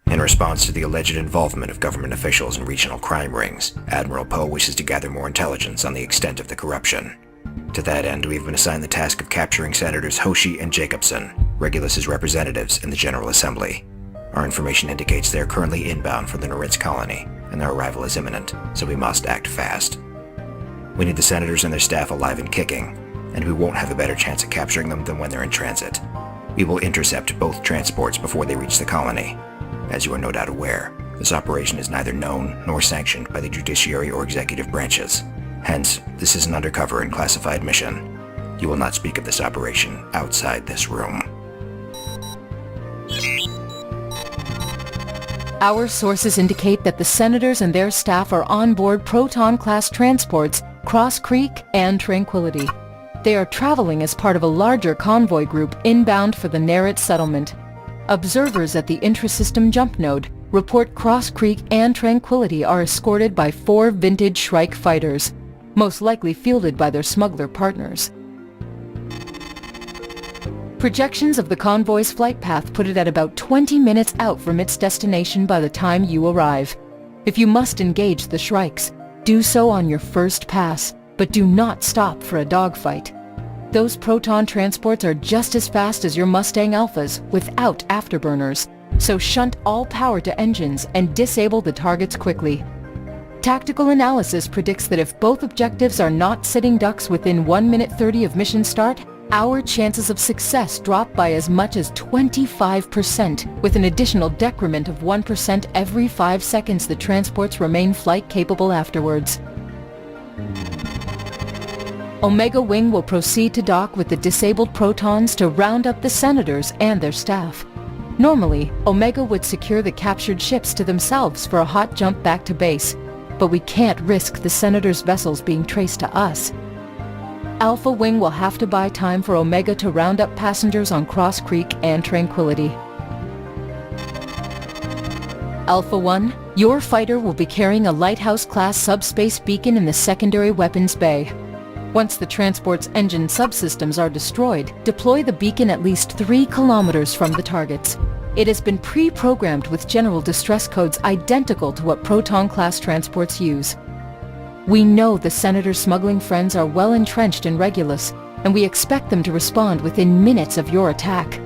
In response to the alleged involvement of government officials in regional crime rings, Admiral Poe wishes to gather more intelligence on the extent of the corruption. To that end, we have been assigned the task of capturing Senators Hoshi and Jacobson, Regulus's representatives in the General Assembly. Our information indicates they are currently inbound from the Noritz colony, and their arrival is imminent, so we must act fast. We need the Senators and their staff alive and kicking, and we won't have a better chance at capturing them than when they're in transit. We will intercept both transports before they reach the colony. As you are no doubt aware, this operation is neither known nor sanctioned by the judiciary or executive branches. Hence, this is an undercover and classified mission. You will not speak of this operation outside this room. Our sources indicate that the Senators and their staff are on board Proton-class transports Cross Creek and Tranquility. They are traveling as part of a larger convoy group inbound for the Noritz settlement. Observers at the intrasystem jump node report Cross Creek and Tranquility are escorted by 4 vintage Shrike fighters, most likely fielded by their smuggler partners. Projections of the convoy's flight path put it at about 20 minutes out from its destination by the time you arrive. If you must engage the Shrikes, do so on your first pass, but do not stop for a dogfight. Those Proton transports are just as fast as your Mustang Alphas without afterburners, so shunt all power to engines and disable the targets quickly. Tactical analysis predicts that if both objectives are not sitting ducks within 1 minute 30 of mission start, our chances of success drop by as much as 25%, with an additional decrement of 1% every 5 seconds the transports remain flight capable afterwards. Omega Wing will proceed to dock with the disabled Protons to round up the Senators and their staff. Normally, Omega would secure the captured ships to themselves for a hot jump back to base, but we can't risk the Senators' vessels being traced to us. Alpha Wing will have to buy time for Omega to round up passengers on Cross Creek and Tranquility. Alpha 1, your fighter will be carrying a Lighthouse-class subspace beacon in the secondary weapons bay. Once the transport's engine subsystems are destroyed, deploy the beacon at least 3 kilometers from the targets. It has been pre-programmed with general distress codes identical to what Proton-class transports use. We know the Senator's smuggling friends are well entrenched in Regulus, and we expect them to respond within minutes of your attack.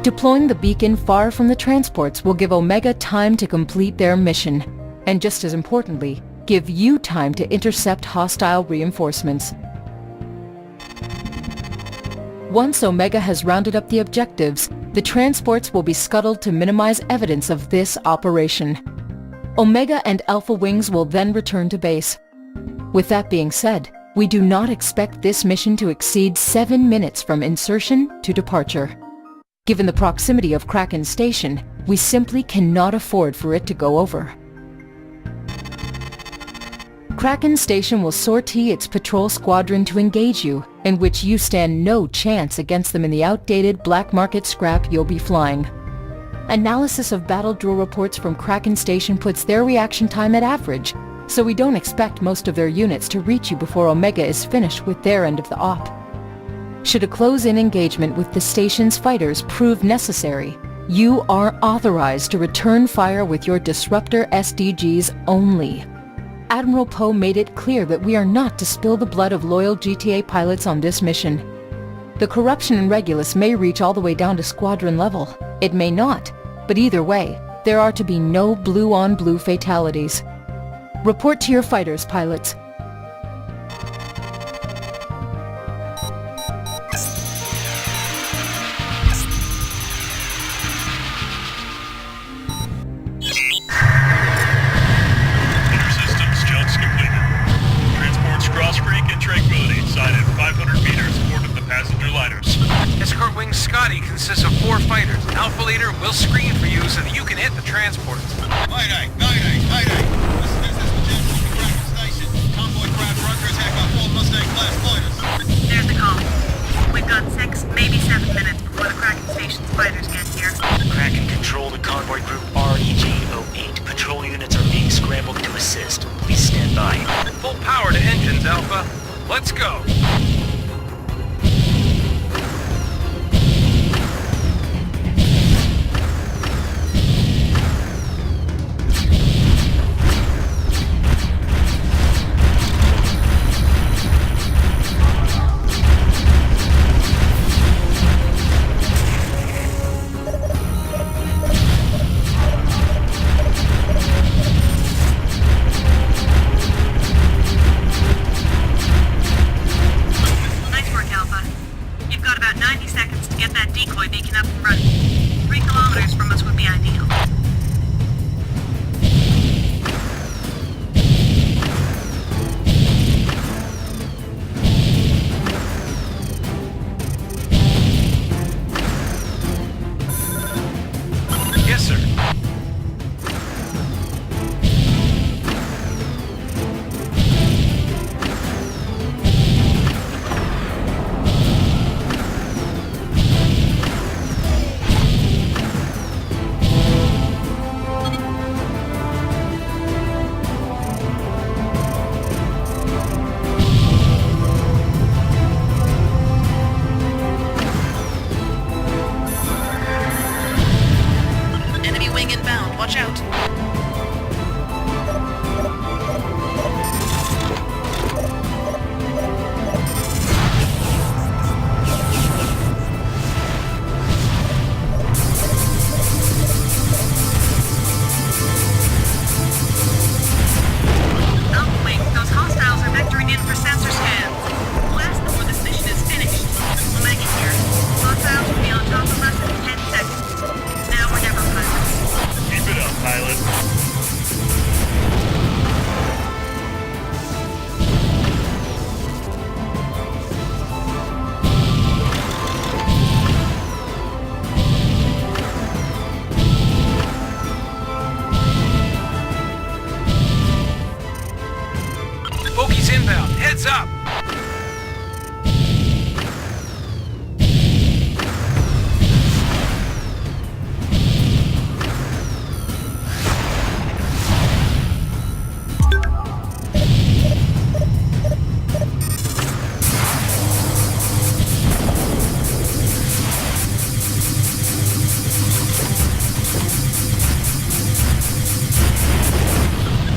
Deploying the beacon far from the transports will give Omega time to complete their mission, and just as importantly, give you time to intercept hostile reinforcements. Once Omega has rounded up the objectives, the transports will be scuttled to minimize evidence of this operation. Omega and Alpha Wings will then return to base. With that being said, we do not expect this mission to exceed 7 minutes from insertion to departure. Given the proximity of Kraken Station, we simply cannot afford for it to go over. Kraken Station will sortie its patrol squadron to engage you, in which you stand no chance against them in the outdated black market scrap you'll be flying. Analysis of battle drill reports from Kraken Station puts their reaction time at average, so we don't expect most of their units to reach you before Omega is finished with their end of the op. Should a close-in engagement with the station's fighters prove necessary, you are authorized to return fire with your disruptor SDGs only. Admiral Poe made it clear that we are not to spill the blood of loyal GTA pilots on this mission. The corruption in Regulus may reach all the way down to squadron level. It may not, but either way, there are to be no blue-on-blue fatalities. Report to your fighters, pilots. Intersystems jumps completed. Transports Cross Creek and Tranquility sighted 500 meters aboard of the passenger liners. Escort Wing Scotty consists of 4 fighters. Alpha Leader will screen for you so that you can hit the transports. Mayday! Mayday! Mayday! This is MjnMixael Kraken Station. Convoy craft are under attack by 4 Mustang-class fighters. There's the call. We've got 6, maybe 7 minutes before the Kraken Station's fighters get here. Kraken control to convoy group REG-08. Patrol units are being scrambled to assist. Please stand by. Full power to engines, Alpha. Let's go. beacon up and running. 3 kilometers from us would be ideal. Yes, sir. Enemy wing inbound. Watch out. Alpha Wing, those hostiles are vectoring in for sensor scans. Blast before this mission is finished. Omega here. Hostiles will be on top of us in 10 seconds. Now or never, pilot. Keep it up, pilot. Bogey's inbound. Heads up!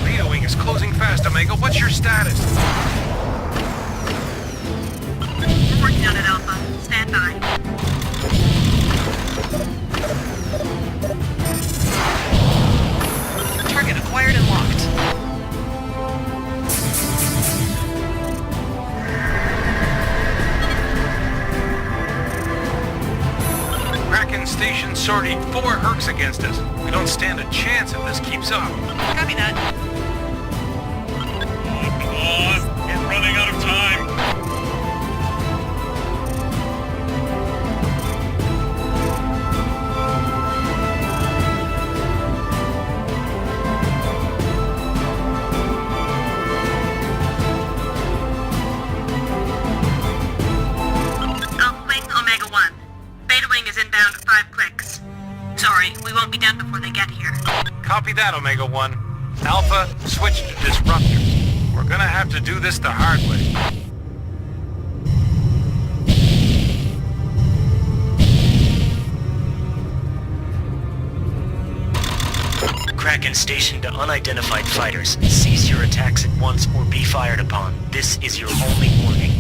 Beta wing is closing fast, Omega. What's your status? We're working on it, Alpha. Stand by. Target acquired and locked. Kraken Station sortied 4 Hercs against us. We don't stand a chance if this keeps up. Copy that. Come on, we're running out of time. Alpha Wing, Omega 1. Beta Wing is inbound at 5 clicks. Sorry, we won't be done before they get here. Copy that, Omega 1. Alpha, switch to disruptors. We're gonna have to do this the hard way. Kraken Station to unidentified fighters. Cease your attacks at once or be fired upon. This is your only warning.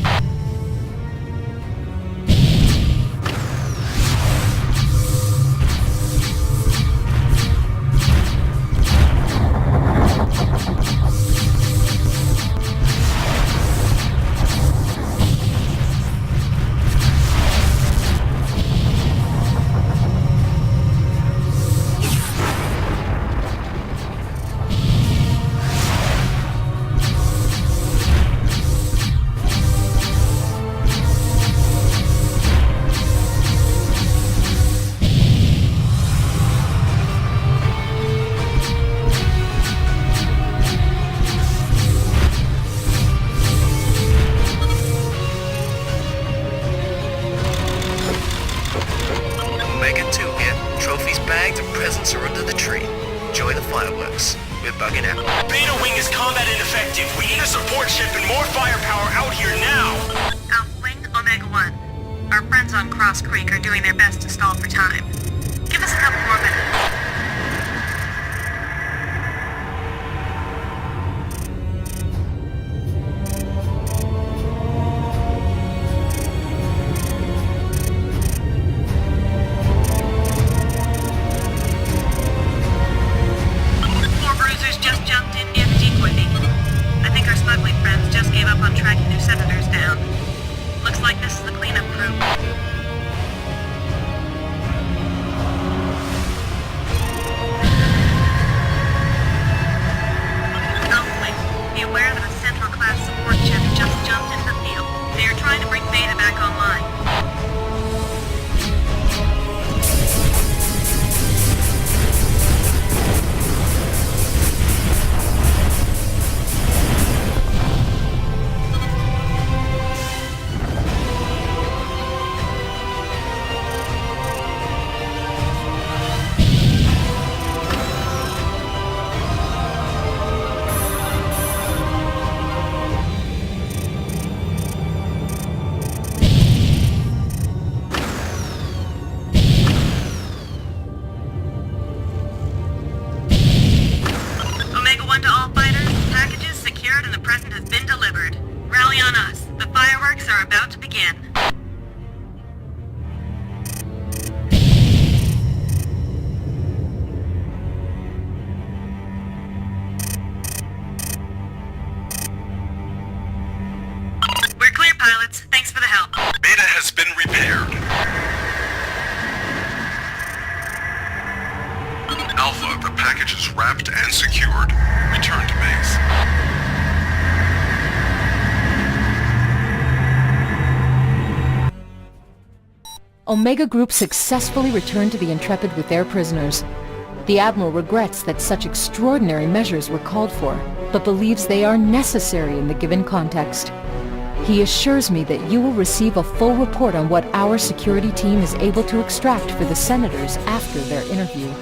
Omega 2 here. Trophies bagged and presents are under the tree. Enjoy the fireworks. We're bugging out. Beta Wing is combat ineffective. We need a support ship and more firepower out here now. Alpha Wing, Omega 1. Our friends on Cross Creek are doing their best to stall for time. Give us a couple more minutes. Four bruisers just jumped in near the decoy beacon. I think our smuggling friends just gave up on tracking their senators down. Looks like this is the cleanup crew. pilots. Thanks for the help. Beta has been repaired. Alpha, the package is wrapped and secured. Return to base. Omega Group successfully returned to the Intrepid with their prisoners. The Admiral regrets that such extraordinary measures were called for, but believes they are necessary in the given context. He assures me that you will receive a full report on what our security team is able to extract for the senators after their interview.